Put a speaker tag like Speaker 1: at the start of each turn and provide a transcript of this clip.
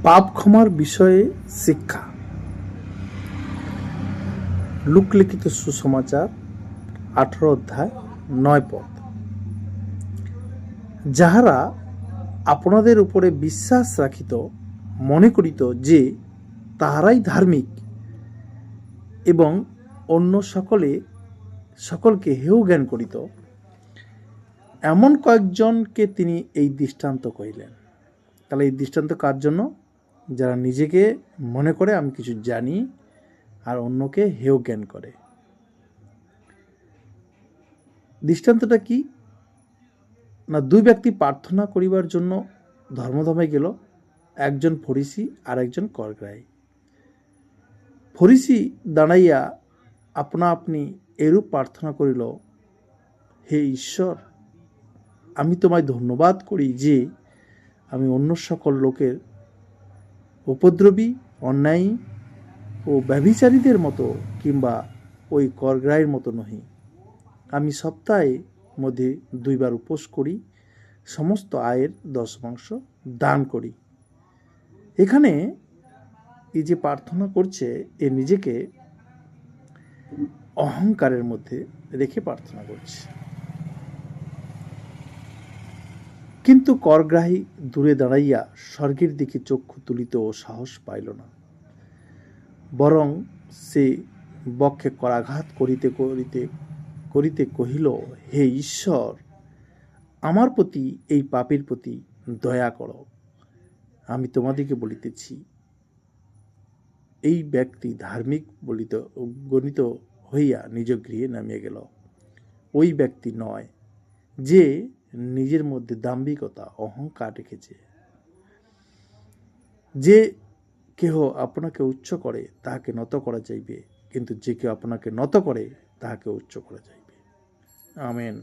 Speaker 1: পাপ ক্ষমার বিষয়ে শিক্ষা। লোকলিখিত সুসমাচার 18 অধ্যায় 9 পদ। যাহারা আপনাদের উপরে বিশ্বাস রাখিত মনে করিত যে তাহারাই ধার্মিক এবং অন্য সকলকে হেয় জ্ঞান করিত, এমন কয়েকজনকে তিনি এই দৃষ্টান্ত কহিলেন। তাহলে এই দৃষ্টান্ত কার জন্য? যারা নিজেকে মনে করে আমি কিছু জানি আর অন্যকে হেয় জ্ঞান করে। দৃষ্টান্তটা কি না, দুই ব্যক্তি প্রার্থনা করিবার জন্য ধর্মধামে গেল, একজন ফরিসি আর একজন করগ্রাহী। ফরিসি দাঁড়াইয়া আপনা আপনি এরূপ প্রার্থনা করিল, হে ঈশ্বর, আমি তোমায় ধন্যবাদ করি যে আমি অন্য সকল লোকের উপদ্রবী, অন্যায়ী ও ব্যভিচারীদের মতো কিংবা ওই করগ্রাহীর মতো নহি। আমি সপ্তাহে মধ্যে 2 বার উপোস করি, সমস্ত আয়ের 10% দান করি। এখানে এই যে প্রার্থনা করছে, এ নিজেকে অহংকারের মধ্যে রেখে প্রার্থনা করছে। কিন্তু করগ্রাহী দূরে দাঁড়াইয়া স্বর্গের দিকে চক্ষু তুলিত ও সাহস পাইল না, বরং সে বক্ষে করাঘাত করিতে করিতে করিতে কহিল, হে ঈশ্বর, আমার প্রতি এই পাপীর প্রতি দয়া করো। আমি তোমাদিকে বলিতেছি, এই ব্যক্তি ধার্মিক গণিত হইয়া নিজ গৃহে নামিয়া গেল। ওই ব্যক্তি নয় যে নিজের মধ্যে দাম্ভিকতা, অহংকার রেখেছে। যে কেহ আপনাকে উচ্চ করে তাহাকে নত করা যাইবে, কিন্তু যে কেউ আপনাকে নত করে তাহাকে উচ্চ করা যাইবে। আমেন।